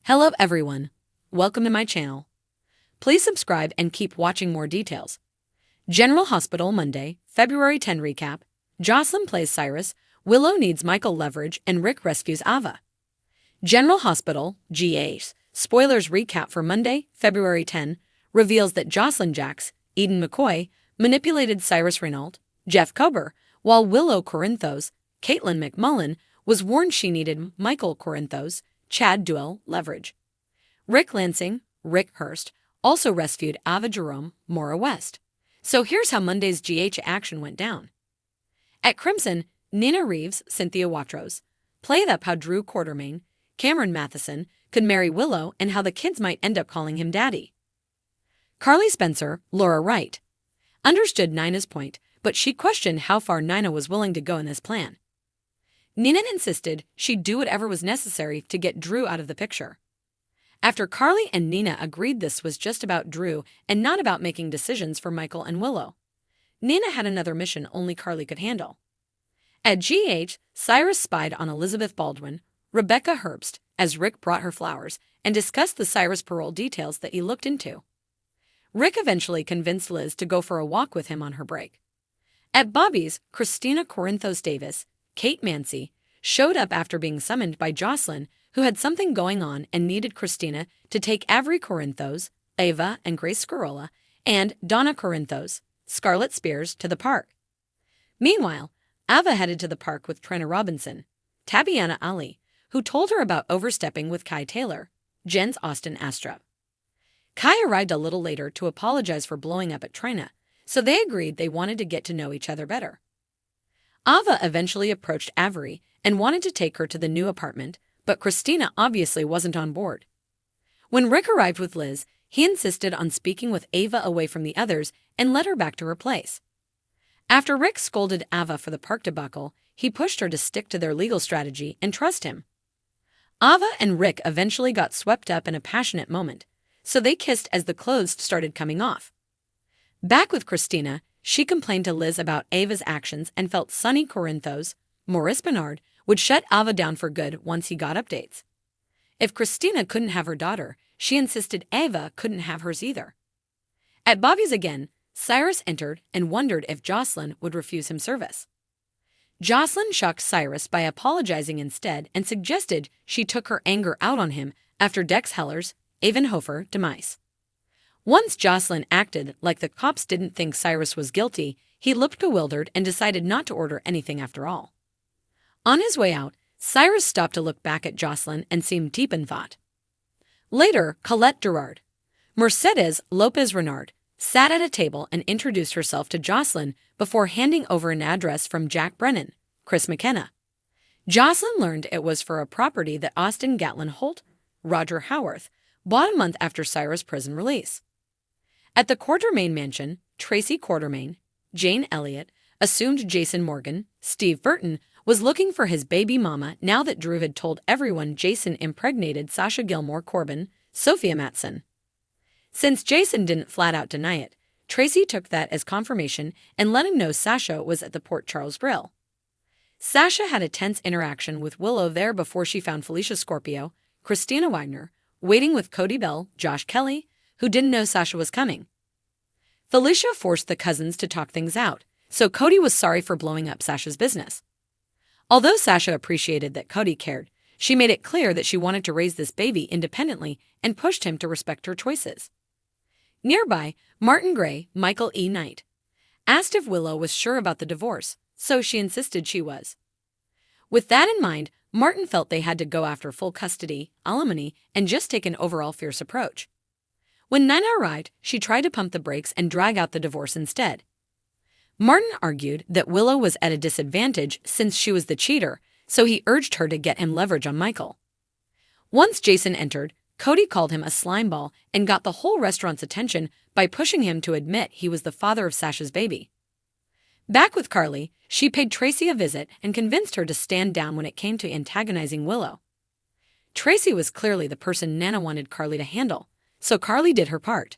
Hello everyone, welcome to my channel. Please subscribe and keep watching more details. General Hospital Monday, February 10 recap. Josslyn plays Cyrus, Willow needs Michael leverage, and Rick rescues Ava. General Hospital, GH, spoilers recap for Monday, February 10, reveals that Josslyn Jax, Eden McCoy, manipulated Cyrus Renault, Jeff Kober, while Willow Corinthos, Caitlin McMullen, was warned she needed Michael Corinthos, Chad Duell leverage. Rick Lansing, Rick Hurst, also rescued Ava Jerome, Maura West. So here's how Monday's GH action went down. At Crimson, Nina Reeves, Cynthia Watros, played up how Drew Quartermain, Cameron Matheson, could marry Willow and how the kids might end up calling him daddy. Carly Spencer, Laura Wright, understood Nina's point, but she questioned how far Nina was willing to go in this plan. Nina insisted she'd do whatever was necessary to get Drew out of the picture. After Carly and Nina agreed this was just about Drew and not about making decisions for Michael and Willow, Nina had another mission only Carly could handle. At GH, Cyrus spied on Elizabeth Baldwin, Rebecca Herbst, as Rick brought her flowers, and discussed the Cyrus parole details that he looked into. Rick eventually convinced Liz to go for a walk with him on her break. At Bobby's, Christina Corinthos Davis, Kate Mancy, showed up after being summoned by Josslyn, who had something going on and needed Christina to take Avery Corinthos, Ava and Grace Scarola, and Donna Corinthos, Scarlett Spears, to the park. Meanwhile, Ava headed to the park with Trina Robinson, Tabiana Ali, who told her about overstepping with Kai Taylor, Jen's Austin Astrup. Kai arrived a little later to apologize for blowing up at Trina, so they agreed they wanted to get to know each other better. Ava eventually approached Avery and wanted to take her to the new apartment, but Christina obviously wasn't on board. When Rick arrived with Liz, he insisted on speaking with Ava away from the others and led her back to her place. After Rick scolded Ava for the park debacle, he pushed her to stick to their legal strategy and trust him. Ava and Rick eventually got swept up in a passionate moment, so they kissed as the clothes started coming off. Back with Christina, she complained to Liz about Ava's actions and felt Sonny Corinthos, Maurice Bernard, would shut Ava down for good once he got updates. If Christina couldn't have her daughter, she insisted Ava couldn't have hers either. At Bobby's again, Cyrus entered and wondered if Josslyn would refuse him service. Josslyn shocked Cyrus by apologizing instead and suggested she took her anger out on him after Dex Heller's Avenhofer demise. Once Josslyn acted like the cops didn't think Cyrus was guilty, he looked bewildered and decided not to order anything after all. On his way out, Cyrus stopped to look back at Josslyn and seemed deep in thought. Later, Colette Gerard, Mercedes Lopez Renard, sat at a table and introduced herself to Josslyn before handing over an address from Jack Brennan, Chris McKenna. Josslyn learned it was for a property that Austin Gatlin Holt, Roger Howarth, bought a month after Cyrus' prison release. At the Quartermain mansion, Tracy Quartermain, Jane Elliott, assumed Jason Morgan, Steve Burton, was looking for his baby mama now that Drew had told everyone Jason impregnated Sasha Gilmore Corbin, Sophia Matson. Since Jason didn't flat-out deny it, Tracy took that as confirmation and let him know Sasha was at the Port Charles Grill. Sasha had a tense interaction with Willow there before she found Felicia Scorpio, Christina Wagner, waiting with Cody Bell, Josh Kelly, who didn't know Sasha was coming. Felicia forced the cousins to talk things out, so Cody was sorry for blowing up Sasha's business. Although Sasha appreciated that Cody cared, she made it clear that she wanted to raise this baby independently and pushed him to respect her choices. Nearby, Martin Gray, Michael E. Knight, asked if Willow was sure about the divorce, so she insisted she was. With that in mind, Martin felt they had to go after full custody, alimony, and just take an overall fierce approach. When Nina arrived, she tried to pump the brakes and drag out the divorce instead. Martin argued that Willow was at a disadvantage since she was the cheater, so he urged her to get him leverage on Michael. Once Jason entered, Cody called him a slimeball and got the whole restaurant's attention by pushing him to admit he was the father of Sasha's baby. Back with Carly, she paid Tracy a visit and convinced her to stand down when it came to antagonizing Willow. Tracy was clearly the person Nana wanted Carly to handle, so Carly did her part.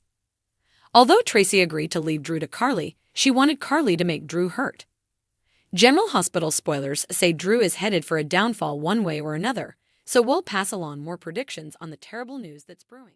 Although Tracy agreed to leave Drew to Carly, she wanted Carly to make Drew hurt. General Hospital spoilers say Drew is headed for a downfall one way or another, so we'll pass along more predictions on the terrible news that's brewing.